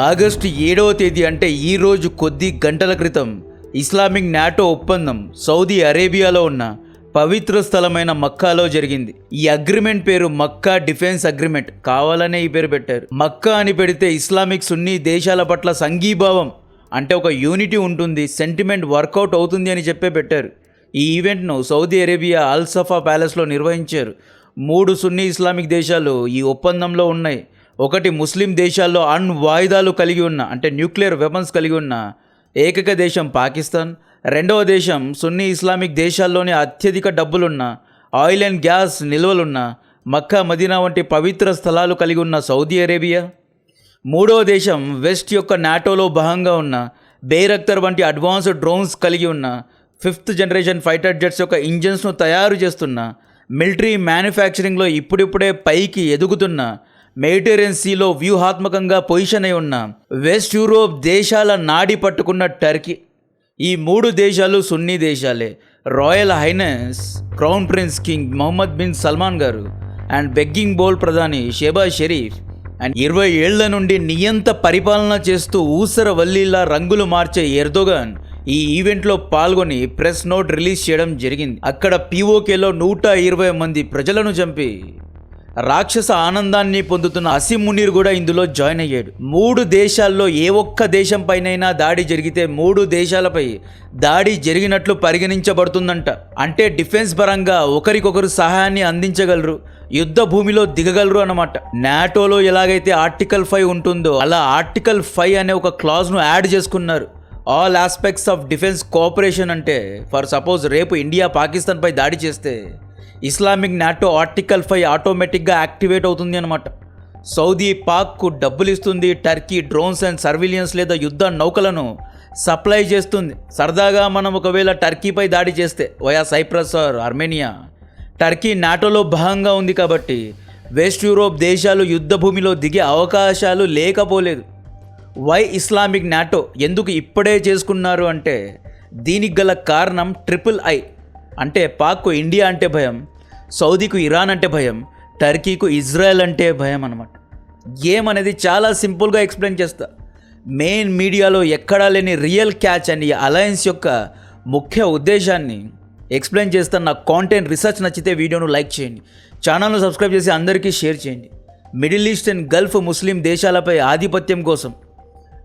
August 7వ తేదీ అంటే ఈరోజు కొద్ది గంటల క్రితం ఇస్లామిక్ నాటో ఒప్పందం సౌదీ అరేబియాలో ఉన్న పవిత్ర స్థలమైన మక్కాలో జరిగింది. ఈ అగ్రిమెంట్ పేరు మక్కా డిఫెన్స్ అగ్రిమెంట్. కావాలనే ఈ పేరు పెట్టారు. మక్కా అని పెడితే ఇస్లామిక్ సున్నీ దేశాల పట్ల సంఘీభావం అంటే ఒక యూనిటీ ఉంటుంది, సెంటిమెంట్ వర్కౌట్ అవుతుంది అని పెట్టారు. ఈ ఈవెంట్ను సౌదీ అరేబియా అల్ సఫా ప్యాలెస్లో నిర్వహించారు. 3 సున్నీ ఇస్లామిక్ దేశాలు ఈ ఒప్పందంలో ఉన్నాయి. ఒకటి ముస్లిం దేశాల్లో అణ్వాయుధాలు కలిగి ఉన్న అంటే న్యూక్లియర్ వెపన్స్ కలిగి ఉన్న ఏకైక దేశం పాకిస్తాన్. రెండవ దేశం సున్నీ ఇస్లామిక్ దేశాల్లోనే అత్యధిక డబ్బులున్న ఆయిల్ అండ్ గ్యాస్ నిల్వలున్న మక్కా మదీనా వంటి పవిత్ర స్థలాలు కలిగి ఉన్న సౌదీ అరేబియా. మూడవ దేశం వెస్ట్ యొక్క నాటోలో భాగంగా ఉన్న బేరక్తర్ వంటి అడ్వాన్స్డ్ డ్రోన్స్ కలిగి ఉన్న 5th జనరేషన్ ఫైటర్ జెట్స్ యొక్క ఇంజన్స్ను తయారు చేస్తున్న మిలిటరీ మ్యానుఫ్యాక్చరింగ్లో ఇప్పుడిప్పుడే పైకి ఎదుగుతున్న మెడిటరేనియన్ సీలో వ్యూహాత్మకంగా పొజిషన్ అయి ఉన్న వెస్ట్ యూరోప్ దేశాల నాడి పట్టుకున్న టర్కీ. ఈ 3 దేశాలు సున్నీ దేశాలే. Royal highness crown prince king Mohammed bin Salman గారు అండ్ బెగ్గింగ్ బౌల్ ప్రధాని షెహబాజ్ షరీఫ్ అండ్ 20 ఏళ్ల నుండి నియంత పరిపాలన చేస్తూ ఊసర వల్లీలా రంగులు మార్చే ఎర్దోగాన్ ఈ ఈవెంట్లో పాల్గొని ప్రెస్ నోట్ రిలీజ్ చేయడం జరిగింది. అక్కడ పీఓకేలో 120 మంది ప్రజలను చంపి రాక్షస ఆనందాన్ని పొందుతున్న అసీం మునీర్ కూడా ఇందులో జాయిన్ అయ్యాడు. 3 దేశాల్లో ఏ ఒక్క దేశం పైనైనా దాడి జరిగితే 3 దేశాలపై దాడి జరిగినట్లు పరిగణించబడుతుందంట. అంటే డిఫెన్స్ పరంగా ఒకరికొకరు సహాయాన్ని అందించగలరు, యుద్ధ భూమిలో దిగగలరు అన్నమాట. నాటోలో ఎలాగైతే ఆర్టికల్ 5 ఉంటుందో అలా ఆర్టికల్ 5 అనే ఒక క్లాజ్ను యాడ్ చేసుకున్నారు. All aspects of defence cooperation. అంటే ఫర్ సపోజ్ రేపు ఇండియా పాకిస్తాన్పై దాడి చేస్తే ఇస్లామిక్ నాటో ఆర్టికల్ 5 ఆటోమేటిక్గా యాక్టివేట్ అవుతుంది అనమాట. సౌదీ పాక్కు డబ్బులు ఇస్తుంది, టర్కీ డ్రోన్స్ అండ్ సర్విలియన్స్ లేదా యుద్ధ నౌకలను సప్లై చేస్తుంది. సరదాగా మనం ఒకవేళ టర్కీపై దాడి చేస్తే via Cyprus or Armenia, Turkey నాటోలో భాగంగా ఉంది కాబట్టి వెస్ట్ యూరోప్ దేశాలు యుద్ధ భూమిలో దిగే అవకాశాలు లేకపోలేదు. వై ఇస్లామిక్ నాటో ఎందుకు ఇప్పుడే చేసుకున్నారు అంటే దీనికి గల కారణం I. అంటే పాక్కు ఇండియా అంటే భయం, సౌదీకు ఇరాన్ అంటే భయం, టర్కీకు ఇజ్రాయెల్ అంటే భయం అనమాట. ఏమనేది చాలా సింపుల్గా ఎక్స్ప్లెయిన్ చేస్తా. మెయిన్ మీడియాలో ఎక్కడా లేని రియల్ క్యాచ్ అని అలయన్స్ యొక్క ముఖ్య ఉద్దేశాన్ని ఎక్స్ప్లెయిన్ చేస్తా. నా కాంటెంట్ రీసెర్చ్ నచ్చితే వీడియోను లైక్ చేయండి, ఛానల్ను సబ్స్క్రైబ్ చేసి అందరికీ షేర్ చేయండి. Middle East and Gulf Muslim దేశాలపై ఆధిపత్యం కోసం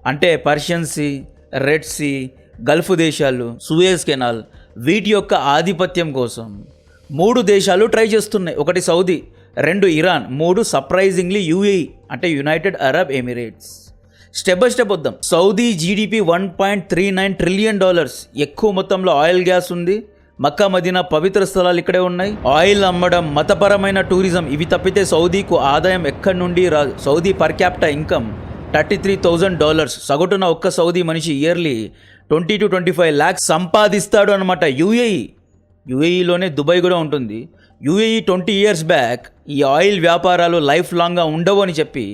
అంటే Persian Sea, Red Sea, Gulf దేశాలు, సూయజ్ కెనాల్ వీటి యొక్క ఆధిపత్యం కోసం 3 దేశాలు ట్రై చేస్తున్నాయి. ఒకటి సౌదీ, 2 ఇరాన్, 3 సర్ప్రైజింగ్లీ UAE అంటే United Arab Emirates. Step by step వద్దాం. Saudi GDP $1.39 trillion. ఎక్కువ మొత్తంలో ఆయిల్ గ్యాస్ ఉంది. మక్కా మదీనా పవిత్ర స్థలాలు ఇక్కడే ఉన్నాయి. ఆయిల్ అమ్మడం, మతపరమైన టూరిజం ఇవి తప్పితే సౌదీకు ఆదాయం ఎక్కడి నుండి రాదు. Saudi per capital income $33,000. సగటున ఒక్క సౌదీ మనిషి ఇయర్లీ 20 to 25 lakhs సంపాదిస్తాడు అనమాట. యూఏఈలోనే దుబాయ్ కూడా ఉంటుంది. యూఏఈ 20 years బ్యాక్ ఈ ఆయిల్ వ్యాపారాలు లైఫ్ లాంగ్గా ఉండవు అని చెప్పి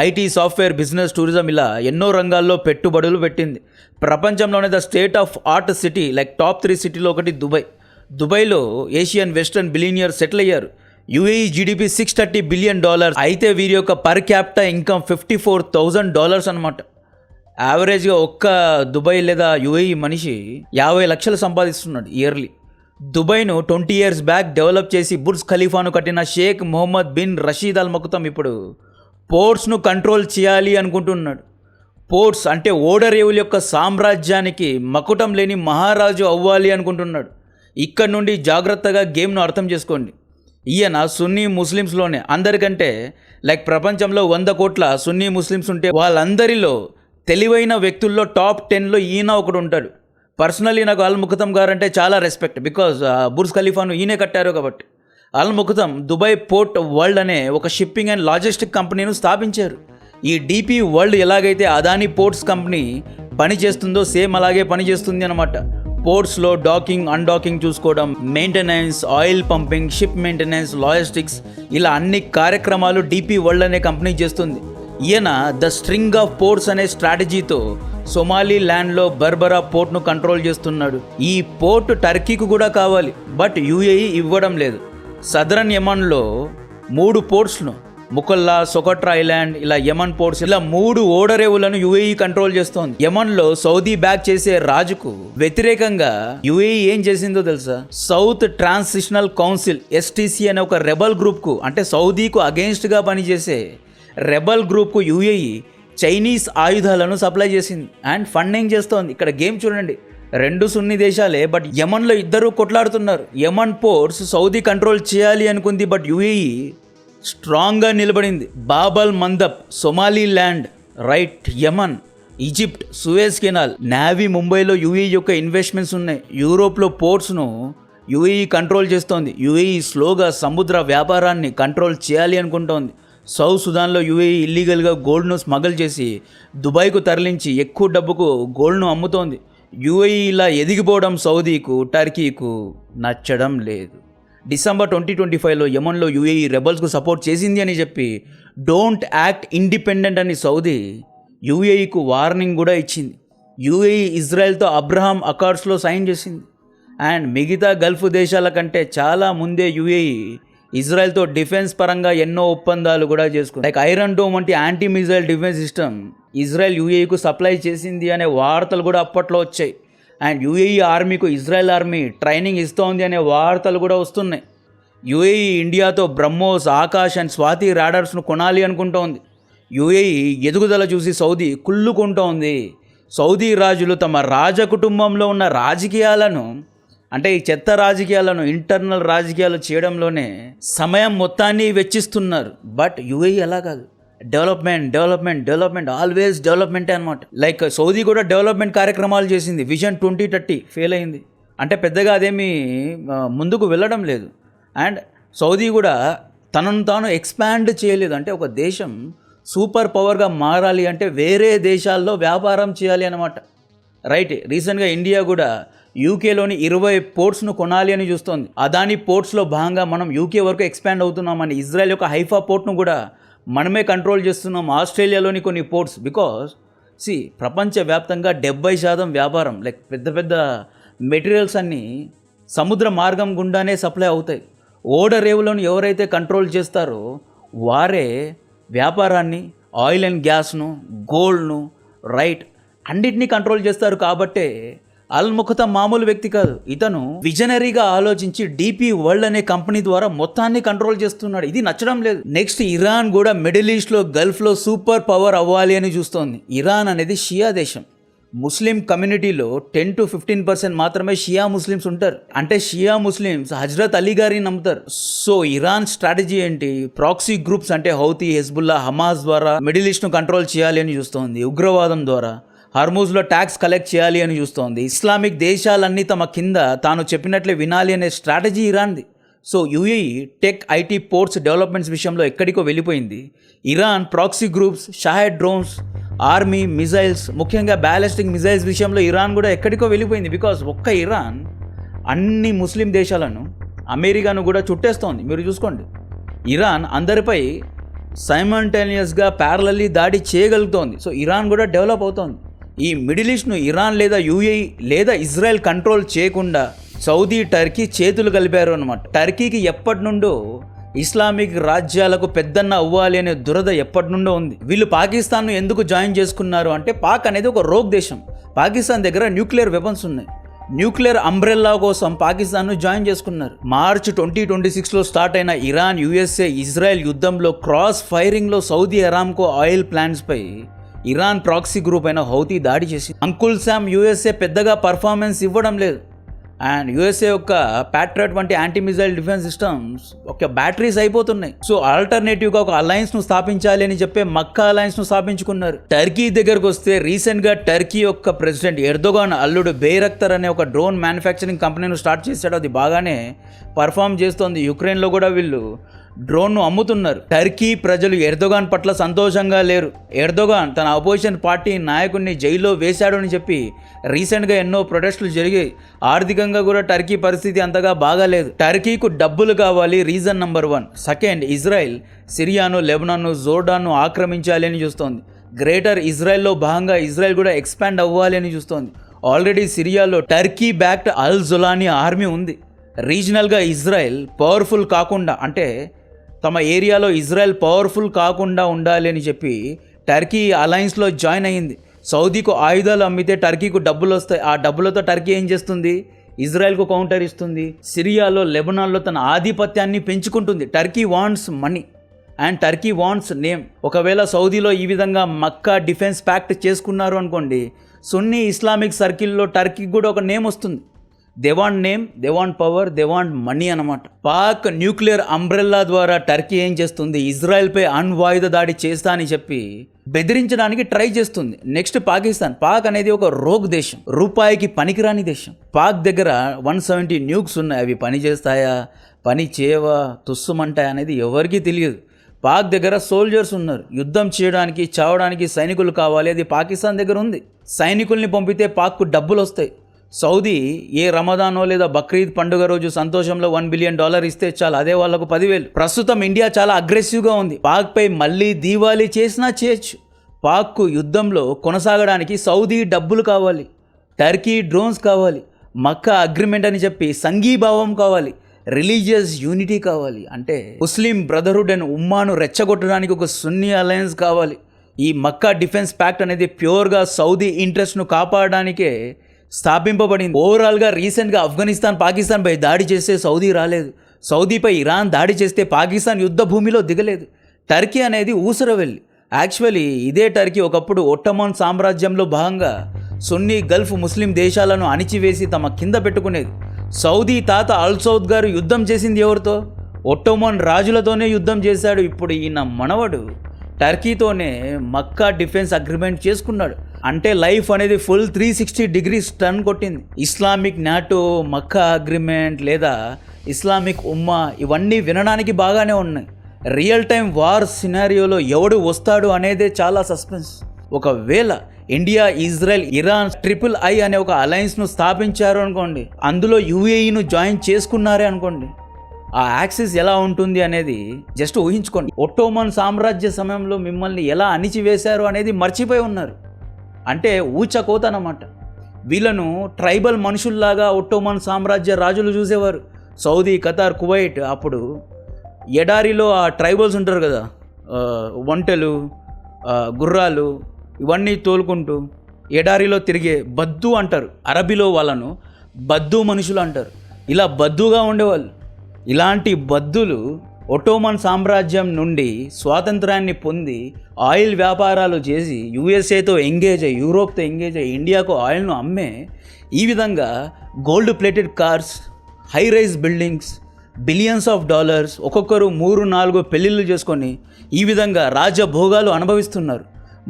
ఐటీ, సాఫ్ట్వేర్, బిజినెస్, టూరిజం ఇలా ఎన్నో రంగాల్లో పెట్టుబడులు పెట్టింది. ప్రపంచంలోనే the state of art city like top 3 సిటీలో ఒకటి దుబాయ్. దుబాయ్లో ఏషియన్ వెస్టర్న్ బిలియనియర్ సెటిల్ అయ్యారు. UAE GDP $630 billion. అయితే వీరి యొక్క పర్ క్యాపిటల్ ఇన్కమ్ $54,000 అనమాట. యావరేజ్గా ఒక్క దుబాయ్ లేదా యూఏఈ మనిషి 50 లక్షలు సంపాదిస్తున్నాడు ఇయర్లీ. దుబాయ్ను 20 years బ్యాక్ డెవలప్ చేసి బుర్జ్ ఖలీఫాను కట్టిన Sheikh Mohammed bin Rashid Al Maktoum ఇప్పుడు పోర్ట్స్ను కంట్రోల్ చేయాలి అనుకుంటున్నాడు. పోర్ట్స్ అంటే ఓడరేవుల యొక్క సామ్రాజ్యానికి మకుటం లేని మహారాజు అవ్వాలి అనుకుంటున్నాడు. ఇక్కడ నుండి జాగ్రత్తగా గేమ్ను అర్థం చేసుకోండి. ఈయన సున్నీ ముస్లిమ్స్లోనే అందరికంటే లైక్ ప్రపంచంలో 100 కోట్ల సున్నీ ముస్లిమ్స్ ఉంటే వాళ్ళందరిలో తెలివైన వ్యక్తుల్లో టాప్ 10లో ఈయన ఒకడు ఉంటాడు. పర్సనలీ నాకు అల్ మక్తూమ్ గారు అంటే చాలా రెస్పెక్ట్. బికాజ్ బుర్జ్ ఖలీఫాను ఈయనే కట్టారు కాబట్టి. Al Maktoum Dubai port world అనే ఒక షిప్పింగ్ అండ్ లాజిస్టిక్ కంపెనీను స్థాపించారు. ఈ DP వరల్డ్ ఎలాగైతే అదానీ పోర్ట్స్ కంపెనీ పనిచేస్తుందో సేమ్ అలాగే పనిచేస్తుంది అనమాట. పోర్ట్స్లో డాకింగ్, అన్డాకింగ్ చూసుకోవడం, maintenance, oil pumping, ship maintenance, logistics ఇలా అన్ని కార్యక్రమాలు DP వరల్డ్ అనే కంపెనీ చేస్తుంది. ఈయన ద స్ట్రింగ్ ఆఫ్ పోర్ట్స్ అనే స్ట్రాటజీతో సొమాలి ల్యాండ్లో బర్బరా పోర్ట్ను కంట్రోల్ చేస్తున్నాడు. ఈ పోర్ట్ టర్కీకి కూడా కావాలి, బట్ UAE ఇవ్వడం లేదు. సదరన్ యమన్లో 3 పోర్ట్స్ను ముకల్లా, సొకట్రా ఐలాండ్, ఇలా యమన్ పోర్ట్స్, ఇలా 3 ఓడరేవులను యుఏఈ కంట్రోల్ చేస్తోంది. యమన్ లో సౌదీ బ్యాక్ చేసే రాజుకు వ్యతిరేకంగా యుఏఈ ఏం చేసిందో తెలుసా? సౌత్ ట్రాన్సిషనల్ కౌన్సిల్ ఎస్టీసీ అనే ఒక రెబల్ గ్రూప్ కు, అంటే సౌదీకు అగెన్స్ట్ గా పనిచేసే రెబల్ గ్రూప్ కు యుఏఈ చైనీస్ ఆయుధాలను సప్లై చేసింది అండ్ ఫండింగ్ చేస్తోంది. ఇక్కడ గేమ్ చూడండి, 2 సున్నీ దేశాలే, బట్ యమన్లో ఇద్దరు కొట్లాడుతున్నారు. యమన్ పోర్ట్స్ సౌదీ కంట్రోల్ చేయాలి అనుకుంది, బట్ యుఏఈ స్ట్రాంగ్గా నిలబడింది. Bab el Mandeb, Somaliland, right, Yemen, Egypt, Suez Canal, navy, ముంబైలో యుఏఈ యొక్క ఇన్వెస్ట్మెంట్స్ ఉన్నాయి. యూరోప్లో పోర్ట్స్ను యుఏఈ కంట్రోల్ చేస్తోంది. యుఏఈ స్లోగా సముద్ర వ్యాపారాన్ని కంట్రోల్ చేయాలి అనుకుంటోంది. సౌత్ సుదాన్లో యుఏఈ ఇల్లీగల్గా గోల్డ్ను స్మగల్ చేసి దుబాయ్కు తరలించి ఎక్కువ డబ్బుకు గోల్డ్ను అమ్ముతోంది. యుఏఈ ఇలా ఎదిగిపోవడం సౌదీకు, టర్కీకు నచ్చడం లేదు. డిసెంబర్ 2025లో యమన్లో యుఏఈ రెబల్స్కు సపోర్ట్ చేసింది అని చెప్పి డోంట్ యాక్ట్ ఇండిపెండెంట్ అని సౌదీ యుఏఈకు వార్నింగ్ కూడా ఇచ్చింది. యుఏఈ ఇజ్రాయెల్తో అబ్రహాం అకార్డ్స్లో సైన్ చేసింది. అండ్ మిగతా గల్ఫ్ దేశాల కంటే చాలా ముందే యుఏఈ ఇజ్రాయెల్తో డిఫెన్స్ పరంగా ఎన్నో ఒప్పందాలు కూడా చేసుకుంది. లైక్ ఐరన్ డోమ్ వంటి anti missile defence system Israel యుఏఈకు సప్లై చేసింది అనే వార్తలు కూడా అప్పట్లో వచ్చాయి. అండ్ యుఏఈ ఆర్మీకు ఇజ్రాయెల్ ఆర్మీ ట్రైనింగ్ ఇస్తోంది అనే వార్తలు కూడా వస్తున్నాయి. యుఏఈ ఇండియాతో బ్రహ్మోస్, ఆకాష్ అండ్ స్వాతి రాడర్స్ను కొనాలి అనుకుంటోంది. యుఏఈ ఎదుగుదల చూసి సౌదీ కుళ్ళుకుంటోంది. సౌదీ రాజులు తమ రాజకుటుంబంలో ఉన్న రాజకీయాలను, అంటే ఈ చెత్త రాజకీయాలను, ఇంటర్నల్ రాజకీయాలు చేయడంలోనే సమయం మొత్తాన్ని వెచ్చిస్తున్నారు. బట్ యుఏఈ అలా కాదు, డెవలప్మెంట్ డెవలప్మెంట్ డెవలప్మెంట్, ఆల్వేస్ డెవలప్మెంటే అనమాట. లైక్ సౌదీ కూడా డెవలప్మెంట్ కార్యక్రమాలు చేసింది. విజన్ 2030 ఫెయిల్ అయింది, అంటే పెద్దగా అదేమీ ముందుకు వెళ్ళడం లేదు. అండ్ సౌదీ కూడా తనను తాను ఎక్స్పాండ్ చేయలేదు. అంటే ఒక దేశం సూపర్ పవర్గా మారాలి అంటే వేరే దేశాల్లో వ్యాపారం చేయాలి అన్నమాట, రైట్. రీసెంట్గా ఇండియా కూడా యూకేలోని 20 పోర్ట్స్ను కొనాలి అని చూస్తోంది. అదాని పోర్ట్స్లో భాగంగా మనం యూకే వరకు ఎక్స్పాండ్ అవుతున్నామని, ఇజ్రాయెల్ యొక్క హైఫా పోర్ట్ను కూడా మనమే కంట్రోల్ చేస్తున్నాం. ఆస్ట్రేలియాలోని కొన్ని పోర్ట్స్, బికాస్ ప్రపంచవ్యాప్తంగా 70% వ్యాపారం, లైక్ పెద్ద పెద్ద మెటీరియల్స్ అన్నీ సముద్ర మార్గం గుండానే సప్లై అవుతాయి. ఓడరేవులను ఎవరైతే కంట్రోల్ చేస్తారో వారే వ్యాపారాన్ని, ఆయిల్ అండ్ గ్యాస్ను, గోల్డ్ను, రైట్, అన్నిటినీ కంట్రోల్ చేస్తారు. కాబట్టే అల్ ముఖత మామూలు వ్యక్తి కాదు, ఇతను విజనరీగా ఆలోచించి డీపీ వరల్డ్ అనే కంపెనీ ద్వారా మొత్తాన్ని కంట్రోల్ చేస్తున్నాడు. ఇది నచ్చడం లేదు. నెక్స్ట్ ఇరాన్ కూడా మిడిల్ ఈస్ట్లో, గల్ఫ్లో సూపర్ పవర్ అవ్వాలి అని చూస్తోంది. ఇరాన్ అనేది షియా దేశం. ముస్లిం కమ్యూనిటీలో 10 to 15% మాత్రమే షియా ముస్లిమ్స్ ఉంటారు. అంటే షియా ముస్లిమ్స్ హజ్రత్ అలీ గారిని నమ్ముతారు. సో ఇరాన్ స్ట్రాటజీ ఏంటి? ప్రాక్సీ గ్రూప్స్ అంటే హౌతీ, హెజ్బుల్లా, హమాస్ ద్వారా మిడిల్ ఈస్ట్ను కంట్రోల్ చేయాలి అని చూస్తోంది. ఉగ్రవాదం ద్వారా హర్మూజ్లో ట్యాక్స్ కలెక్ట్ చేయాలి అని చూస్తోంది. ఇస్లామిక్ దేశాలన్నీ తమ కింద తాను చెప్పినట్లే వినాలి అనే స్ట్రాటజీ ఇరాన్ది. So UAE tech, IT, ports developments విషయంలో ఎక్కడికో వెళ్ళిపోయింది. Iran proxy groups, Shahed drones, army, missiles, ముఖ్యంగా బ్యాలిస్టిక్ మిజైల్స్ విషయంలో ఇరాన్ కూడా ఎక్కడికో వెళ్ళిపోయింది. బికాస్ ఒక్క ఇరాన్ అన్ని ముస్లిం దేశాలను, అమెరికాను కూడా చుట్టేస్తోంది. మీరు చూసుకోండి, ఇరాన్ అందరిపై సైమల్టేనియస్గా ప్యారలల్లీ దాడి చేయగలుగుతోంది. సో ఇరాన్ కూడా డెవలప్ అవుతోంది. ఈ మిడిల్ ఈస్ట్ను ఇరాన్ లేదా యుఏఈ లేదా ఇజ్రాయెల్ కంట్రోల్ చేయకుండా సౌదీ, టర్కీ చేతులు కలిపారు అన్నమాట. టర్కీకి ఎప్పటి నుండో ఇస్లామిక్ రాజ్యాలకు పెద్దన్న అవ్వాలి అనే దురద ఎప్పటి నుండో ఉంది. వీళ్ళు పాకిస్తాన్ను ఎందుకు జాయిన్ చేసుకున్నారు అంటే, పాక్ అనేది ఒక రోగ్ దేశం. పాకిస్తాన్ దగ్గర న్యూక్లియర్ వెపన్స్ ఉన్నాయి. న్యూక్లియర్ అంబ్రెల్లా కోసం పాకిస్తాన్ను జాయిన్ చేసుకున్నారు. మార్చ్ 2026లో స్టార్ట్ అయిన ఇరాన్, యుఎస్ఏ, ఇజ్రాయెల్ యుద్ధంలో క్రాస్ ఫైరింగ్లో సౌదీ అరామ్కో ఆయిల్ ప్లాంట్స్పై ఇరాన్ ప్రాక్సీ గ్రూప్ అయిన హౌతీ దాడి చేసి, అంకుల్ శామ్ యుఎస్ఏ పెద్దగా పర్ఫార్మెన్స్ ఇవ్వడం లేదు. అండ్ యుఎస్ఏ యొక్క ప్యాట్రియట్ వంటి యాంటీ మిజైల్ డిఫెన్స్ సిస్టమ్స్ ఒక బ్యాటరీస్ అయిపోతున్నాయి. సో ఆల్టర్నేటివ్గా ఒక అలయన్స్ను స్థాపించాలి అని చెప్పి మక్కా అలయన్స్ను స్థాపించుకున్నారు. టర్కీ దగ్గరకు వస్తే రీసెంట్గా టర్కీ యొక్క ప్రెసిడెంట్ ఎర్దోగాన్ అల్లుడు బేరక్తర్ అనే ఒక డ్రోన్ మ్యానుఫ్యాక్చరింగ్ కంపెనీను స్టార్ట్ చేశాడు. అది బాగానే పర్ఫామ్ చేస్తోంది. యుక్రెయిన్లో కూడా వీళ్ళు డ్రోన్ను అమ్ముతున్నారు. టర్కీ ప్రజలు ఎర్దోగాన్ పట్ల సంతోషంగా లేరు. ఎర్దోగాన్ తన అపోజిషన్ పార్టీ నాయకుడిని జైల్లో వేశాడు అని చెప్పి రీసెంట్గా ఎన్నో ప్రొటెస్టులు జరిగాయి. ఆర్థికంగా కూడా టర్కీ పరిస్థితి అంతగా బాగాలేదు. టర్కీకు డబ్బులు కావాలి, రీజన్ నెంబర్ 1. సెకండ్, ఇజ్రాయెల్ సిరియాను, లెబనాన్ను, జోర్డాన్ను ఆక్రమించాలి అని చూస్తోంది. గ్రేటర్ ఇజ్రాయెల్లో భాగంగా ఇజ్రాయెల్ కూడా ఎక్స్పాండ్ అవ్వాలి అని చూస్తోంది. ఆల్రెడీ సిరియాలో టర్కీ బ్యాక్డ్ అల్ జొలానీ ఆర్మీ ఉంది. రీజనల్గా ఇజ్రాయెల్ పవర్ఫుల్ కాకుండా, అంటే తమ ఏరియాలో ఇజ్రాయెల్ పవర్ఫుల్ కాకుండా ఉండాలి అని చెప్పి టర్కీ అలయన్స్లో జాయిన్ అయ్యింది. సౌదీకు ఆయుధాలు అమ్మితే టర్కీకు డబ్బులు వస్తాయి. ఆ డబ్బులతో టర్కీ ఏం చేస్తుంది? ఇజ్రాయెల్కు కౌంటర్ ఇస్తుంది. సిరియాలో, లెబనాన్లో తన ఆధిపత్యాన్ని పెంచుకుంటుంది. Turkey wants money and Turkey wants name. ఒకవేళ సౌదీలో ఈ విధంగా మక్కా డిఫెన్స్ ప్యాక్ట్ చేసుకున్నారు అనుకోండి, సున్నీ ఇస్లామిక్ సర్కిల్లో టర్కీకి కూడా ఒక నేమ్ వస్తుంది. They want name, they want power, they want money అన్నమాట. పాక్ న్యూక్లియర్ అంబ్రెల్లా ద్వారా టర్కీ ఏం చేస్తుంది? ఇజ్రాయెల్పై అణ్వాయుధ దాడి చేస్తా అని చెప్పి బెదిరించడానికి ట్రై చేస్తుంది. నెక్స్ట్ పాకిస్తాన్. పాక్ అనేది ఒక రోగ్ దేశం, రూపాయికి పనికిరాని దేశం. పాక్ దగ్గర 170 న్యూక్స్ ఉన్నాయి. అవి పని చేస్తాయా, పని చేయవా, తుస్సుమంటాయా అనేది ఎవరికీ తెలియదు. పాక్ దగ్గర సోల్జర్స్ ఉన్నారు, యుద్ధం చేయడానికి, చావడానికి సైనికులు కావాలి. అది పాకిస్తాన్ దగ్గర ఉంది. సైనికుల్ని పంపితే పాక్కు డబ్బులు వస్తాయి. సౌదీ ఏ రమదానో లేదా బక్రీద్ పండుగ రోజు సంతోషంలో $1 బిలియన్ ఇస్తే చాలు, అదే వాళ్లకు 10,000. ప్రస్తుతం ఇండియా చాలా అగ్రెసివ్గా ఉంది. పాక్పై మళ్ళీ దీవాళీ చేసినా చేయొచ్చు. పాక్కు యుద్ధంలో కొనసాగడానికి సౌదీ డబ్బులు కావాలి, టర్కీ డ్రోన్స్ కావాలి, మక్కా అగ్రిమెంట్ అని చెప్పి సంఘీభావం కావాలి, రిలీజియస్ యూనిటీ కావాలి. అంటే ముస్లిం బ్రదర్హుడ్ అండ్ ఉమ్మాను రెచ్చగొట్టడానికి ఒక సున్నీ అలయన్స్ కావాలి. ఈ మక్కా డిఫెన్స్ ప్యాక్ట్ అనేది ప్యూర్గా సౌదీ ఇంట్రెస్ట్ను కాపాడడానికే స్థాపింపబడింది. ఓవరాల్గా రీసెంట్గా ఆఫ్ఘనిస్తాన్ పాకిస్తాన్పై దాడి చేస్తే సౌదీ రాలేదు, సౌదీపై ఇరాన్ దాడి చేస్తే పాకిస్తాన్ యుద్ధ భూమిలో దిగలేదు. టర్కీ అనేది ఊసరవెల్లి. యాక్చువల్లీ ఇదే టర్కీ ఒకప్పుడు ఒట్టమాన్ సామ్రాజ్యంలో భాగంగా సున్నీ గల్ఫ్ ముస్లిం దేశాలను అణిచివేసి తమ కింద పెట్టుకునేది. సౌదీ తాత అల్ సౌద్ గారు యుద్ధం చేసింది ఎవరితో? ఒట్టోమన్ రాజులతోనే యుద్ధం చేశాడు. ఇప్పుడు ఈయన మనవడు టర్కీతోనే మక్కా డిఫెన్స్ అగ్రిమెంట్ చేసుకున్నాడు. అంటే లైఫ్ అనేది ఫుల్ 360 డిగ్రీస్ టర్న్ కొట్టింది. ఇస్లామిక్ నాటో, మక్కా అగ్రిమెంట్ లేదా ఇస్లామిక్ ఉమ్మా ఇవన్నీ వినడానికి బాగానే ఉన్నాయి. రియల్ టైం వార్ సినారియోలో ఎవడు వస్తాడు అనేదే చాలా సస్పెన్స్. ఒకవేళ ఇండియా, ఇజ్రాయెల్, ఇరాన్ III అనే ఒక అలయన్స్ను స్థాపించారు అనుకోండి, అందులో UAEను జాయిన్ చేసుకున్నారే అనుకోండి, ఆ యాక్సిస్ ఎలా ఉంటుంది అనేది జస్ట్ ఊహించుకోండి. ఒట్టోమన్ సామ్రాజ్య సమయంలో మిమ్మల్ని ఎలా అణిచివేశారు అనేది మర్చిపోయి ఉన్నారు. అంటే ఊచకోత అన్నమాట. వీళ్ళను ట్రైబల్ మనుషుల్లాగా ఒట్టోమన్ సామ్రాజ్య రాజులు చూసేవారు. Saudi, Qatar, Kuwait. అప్పుడు ఎడారిలో ఆ ట్రైబల్స్ ఉంటారు కదా, ఒంటెలు, గుర్రాలు ఇవన్నీ తోలుకుంటూ ఎడారిలో తిరిగే బద్దు అంటారు. అరబీలో వాళ్ళను బద్దు మనుషులు అంటారు. ఇలా బద్దుగా ఉండేవాళ్ళు. ఇలాంటి బద్దులు ఒట్టోమన్ సామ్రాజ్యం నుండి స్వాతంత్రాన్ని పొంది ఆయిల్ వ్యాపారాలు చేసి USA ఎంగేజ్ అయ్యి, యూరోప్తో ఎంగేజ్ అయ్యి ఇండియాకు ఆయిల్ను అమ్మే ఈ విధంగా gold plated cars, high rise buildings, billions of dollars, ఒక్కొక్కరు 3-4 పెళ్ళిళ్ళు చేసుకొని ఈ విధంగా రాజభోగాలు అనుభవిస్తున్నారు.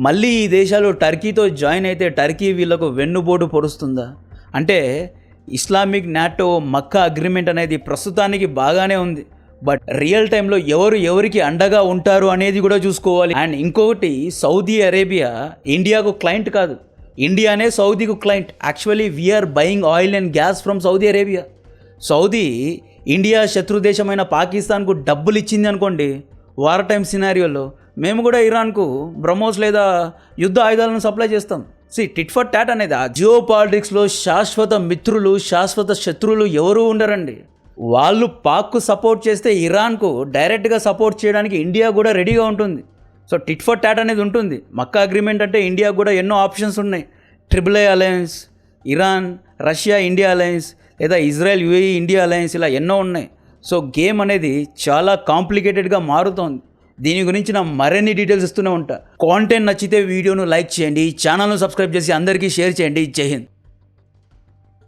మళ్ళీ ఈ దేశాలు టర్కీతో జాయిన్ అయితే టర్కీ వీళ్ళకు వెన్నుపోటు పొరుస్తుందా? అంటే ఇస్లామిక్ నాటో, మక్కా అగ్రిమెంట్ అనేది ప్రస్తుతానికి బాగానే ఉంది. బట్ రియల్ టైంలో ఎవరు ఎవరికి అండగా ఉంటారు అనేది కూడా చూసుకోవాలి. అండ్ ఇంకొకటి, సౌదీ అరేబియా ఇండియాకు క్లయింట్ కాదు, ఇండియానే సౌదీకు client. Actually we are buying oil and gas from Saudi Arabia. Saudi India శత్రు దేశమైన పాకిస్తాన్కు డబ్బులు ఇచ్చింది అనుకోండి, వార్ టైం సినారియోలో మేము కూడా ఇరాన్కు బ్రహ్మోస్ లేదా యుద్ధ ఆయుధాలను సప్లై చేస్తాం. టిట్ ఫర్ టాట్ అనేది ఆ జియో పాలిటిక్స్లో శాశ్వత మిత్రులు, శాశ్వత శత్రువులు ఎవరూ ఉండరండి. వాళ్ళు పాక్కు సపోర్ట్ చేస్తే ఇరాన్కు డైరెక్ట్గా సపోర్ట్ చేయడానికి ఇండియా కూడా రెడీగా ఉంటుంది. టిట్ ఫర్ టాట్ అనేది ఉంటుంది. మక్కా అగ్రిమెంట్ అంటే ఇండియా కూడా ఎన్నో ఆప్షన్స్ ఉన్నాయి. III alliance, Iran, Russia, India alliance, లేదా ఇజ్రాయెల్, UAE, ఇండియా అలయన్స్, ఇలా ఎన్నో ఉన్నాయి. గేమ్ అనేది చాలా కాంప్లికేటెడ్గా మారుతోంది. దీని గురించి నా మరిన్ని డీటెయిల్స్ ఇస్తూనే ఉంటా. కాంటెంట్ నచ్చితే వీడియోను లైక్ చేయండి, ఛానల్ను సబ్స్క్రైబ్ చేసి అందరికీ షేర్ చేయండి. జై హింద్.